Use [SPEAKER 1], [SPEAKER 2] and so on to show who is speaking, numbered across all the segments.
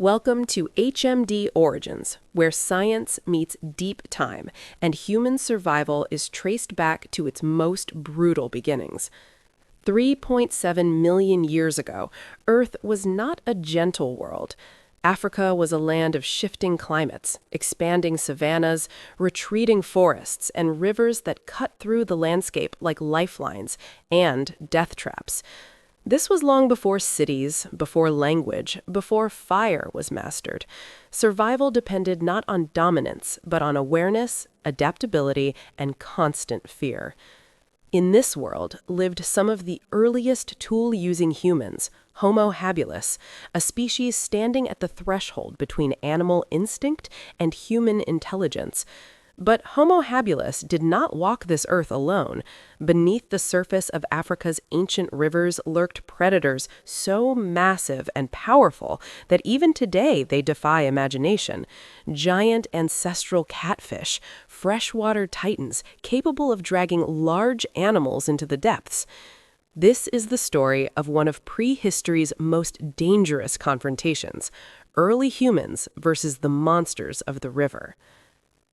[SPEAKER 1] Welcome to HMD Origins, where science meets deep time and human survival is traced back to its most brutal beginnings. 3.7 million years ago, Earth was not a gentle world. Africa was a land of shifting climates, expanding savannas, retreating forests, and rivers that cut through the landscape like lifelines and death traps. This was long before cities, before language, before fire was mastered. Survival depended not on dominance, but on awareness, adaptability, and constant fear. In this world lived some of the earliest tool-using humans, Homo habilis, a species standing at the threshold between animal instinct and human intelligence. But Homo habilis did not walk this earth alone. Beneath the surface of Africa's ancient rivers lurked predators so massive and powerful that even today they defy imagination. Giant ancestral catfish, freshwater titans capable of dragging large animals into the depths. This is the story of one of prehistory's most dangerous confrontations, early humans versus the monsters of the river.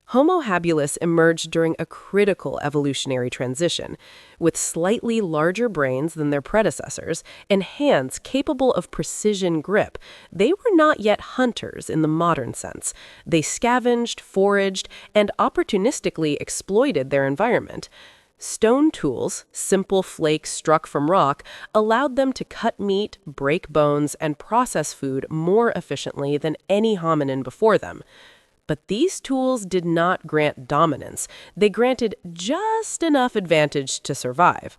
[SPEAKER 1] Homo habilis emerged during a critical evolutionary transition, with slightly larger brains than their predecessors and hands capable of precision grip. They were not yet hunters in the modern sense. They scavenged, foraged, and opportunistically exploited their environment. Stone tools, simple flakes struck from rock, allowed them to cut meat, break bones, and process food more efficiently than any hominin before them. But these tools did not grant dominance. They granted just enough advantage to survive.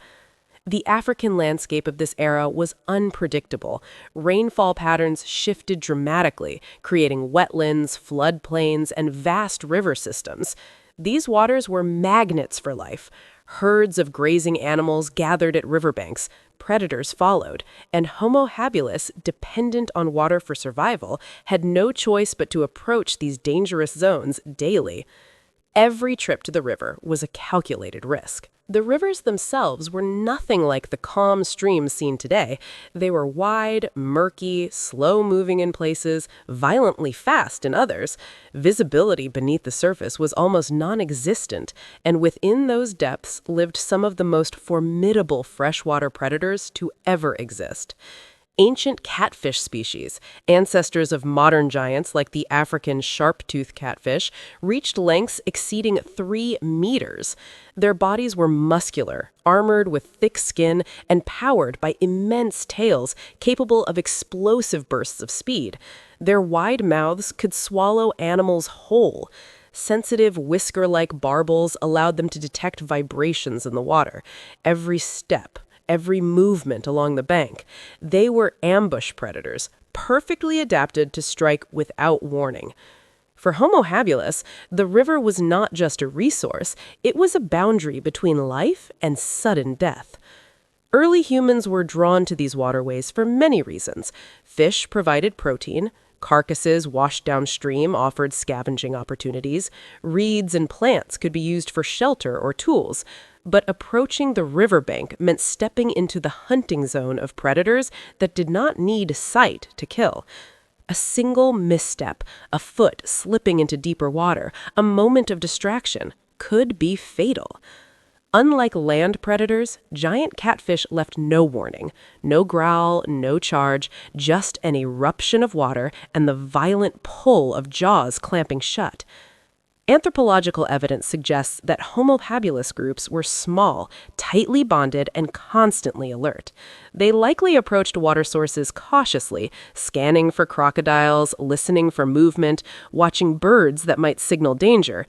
[SPEAKER 1] The African landscape of this era was unpredictable. Rainfall patterns shifted dramatically, creating wetlands, floodplains, and vast river systems. These waters were magnets for life. Herds of grazing animals gathered at riverbanks. Predators followed, and Homo habilis, dependent on water for survival, had no choice but to approach these dangerous zones daily. Every trip to the river was a calculated risk. The rivers themselves were nothing like the calm streams seen today. They were wide, murky, slow-moving in places, violently fast in others. Visibility beneath the surface was almost non-existent, and within those depths lived some of the most formidable freshwater predators to ever exist. Ancient catfish species, ancestors of modern giants like the African sharp-toothed catfish, reached lengths exceeding 3 meters. Their bodies were muscular, armored with thick skin, and powered by immense tails capable of explosive bursts of speed. Their wide mouths could swallow animals whole. Sensitive whisker-like barbels allowed them to detect vibrations in the water. Every step, every movement along the bank. They were ambush predators, perfectly adapted to strike without warning. For Homo habilis, the river was not just a resource, it was a boundary between life and sudden death. Early humans were drawn to these waterways for many reasons. Fish provided protein. Carcasses washed downstream offered scavenging opportunities. Reeds and plants could be used for shelter or tools. But approaching the riverbank meant stepping into the hunting zone of predators that did not need sight to kill. A single misstep, a foot slipping into deeper water, a moment of distraction, could be fatal. Unlike land predators, giant catfish left no warning. No growl, no charge, just an eruption of water and the violent pull of jaws clamping shut. Anthropological evidence suggests that Homo habilis groups were small, tightly bonded, and constantly alert. They likely approached water sources cautiously, scanning for crocodiles, listening for movement, watching birds that might signal danger.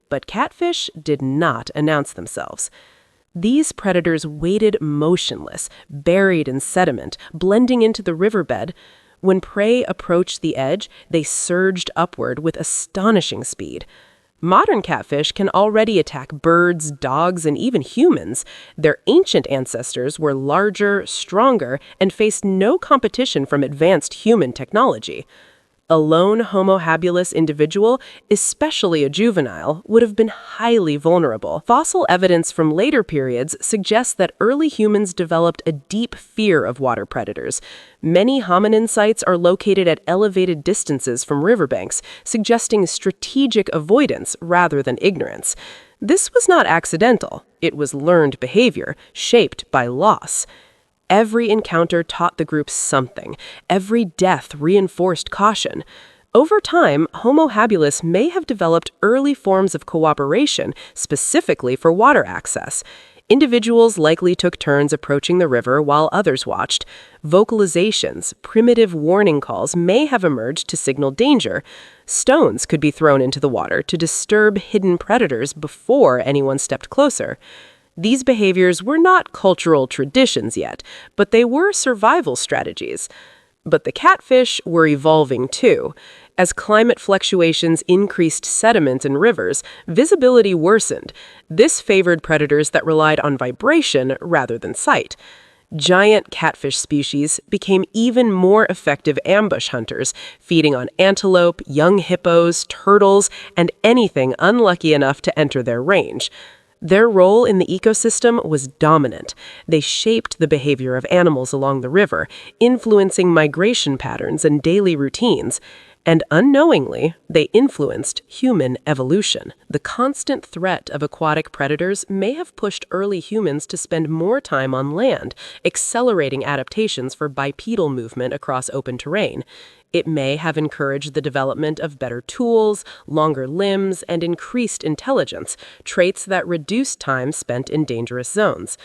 [SPEAKER 1] But catfish did not announce themselves. These predators waited motionless, buried in sediment, blending into the riverbed. When prey approached the edge, they surged upward with astonishing speed. Modern catfish can already attack birds, dogs, and even humans. Their ancient ancestors were larger, stronger, and faced no competition from advanced human technology. A lone Homo habilis individual, especially a juvenile, would have been highly vulnerable. Fossil evidence from later periods suggests that early humans developed a deep fear of water predators. Many hominin sites are located at elevated distances from riverbanks, suggesting strategic avoidance rather than ignorance. This was not accidental. It was learned behavior, shaped by loss. Every encounter taught the group something. Every death reinforced caution. Over time, Homo habilis may have developed early forms of cooperation specifically for water access. Individuals likely took turns approaching the river while others watched. Vocalizations, primitive warning calls may have emerged to signal danger. Stones could be thrown into the water to disturb hidden predators before anyone stepped closer. These behaviors were not cultural traditions yet, but they were survival strategies. But the catfish were evolving too. As climate fluctuations increased sediment in rivers, visibility worsened. This favored predators that relied on vibration rather than sight. Giant catfish species became even more effective ambush hunters, feeding on antelope, young hippos, turtles, and anything unlucky enough to enter their range. Their role in the ecosystem was dominant. They shaped the behavior of animals along the river, influencing migration patterns and daily routines. And unknowingly, they influenced human evolution. The constant threat of aquatic predators may have pushed early humans to spend more time on land, accelerating adaptations for bipedal movement across open terrain. It may have encouraged the development of better tools, longer limbs, and increased intelligence, traits that reduced time spent in dangerous zones.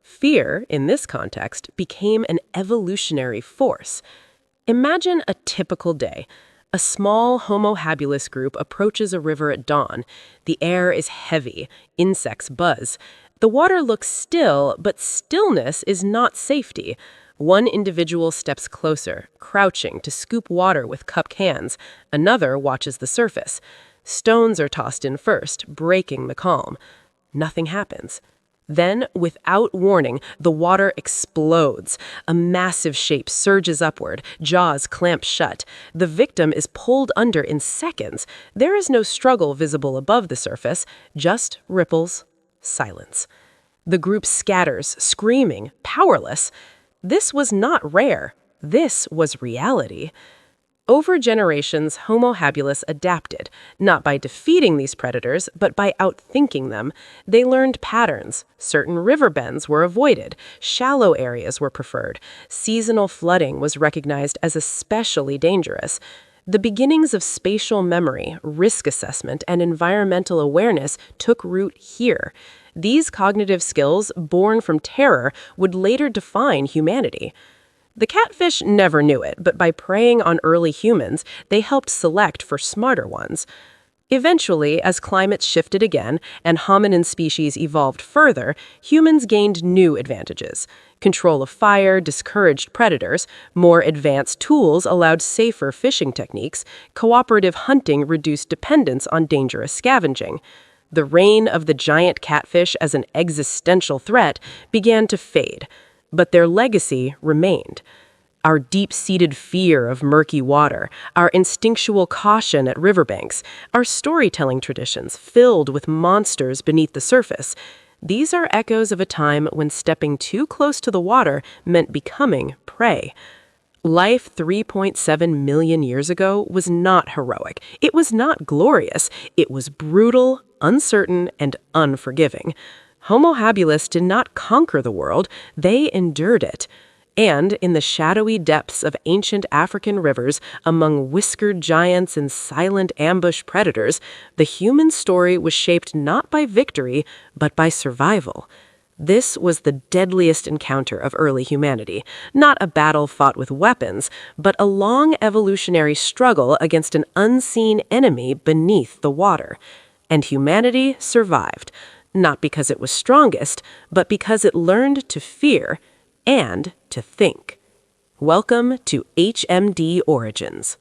[SPEAKER 1] Fear, in this context, became an evolutionary force. Imagine a typical day. A small Homo habilis group approaches a river at dawn. The air is heavy. Insects buzz. The water looks still, but stillness is not safety. One individual steps closer, crouching to scoop water with cupped hands. Another watches the surface. Stones are tossed in first, breaking the calm. Nothing happens. Then, without warning, the water explodes. A massive shape surges upward, jaws clamp shut. The victim is pulled under in seconds. There is no struggle visible above the surface, just ripples, silence. The group scatters, screaming, powerless. This was not rare. This was reality. Over generations, Homo habilis adapted, not by defeating these predators, but by outthinking them. They learned patterns. Certain river bends were avoided. Shallow areas were preferred. Seasonal flooding was recognized as especially dangerous. The beginnings of spatial memory, risk assessment, and environmental awareness took root here. These cognitive skills, born from terror, would later define humanity. The catfish never knew it, but by preying on early humans, they helped select for smarter ones. Eventually, as climates shifted again and hominin species evolved further, humans gained new advantages. Control of fire discouraged predators, more advanced tools allowed safer fishing techniques, cooperative hunting reduced dependence on dangerous scavenging. The reign of the giant catfish as an existential threat began to fade, but their legacy remained. Our deep-seated fear of murky water, our instinctual caution at riverbanks, our storytelling traditions filled with monsters beneath the surface, these are echoes of a time when stepping too close to the water meant becoming prey. Life 3.7 million years ago was not heroic. It was not glorious. It was brutal, uncertain, and unforgiving. Homo habilis did not conquer the world, they endured it. And in the shadowy depths of ancient African rivers, among whiskered giants and silent ambush predators, the human story was shaped not by victory, but by survival. This was the deadliest encounter of early humanity, not a battle fought with weapons, but a long evolutionary struggle against an unseen enemy beneath the water. And humanity survived, not because it was strongest, but because it learned to fear and to think. Welcome to HMD Origins.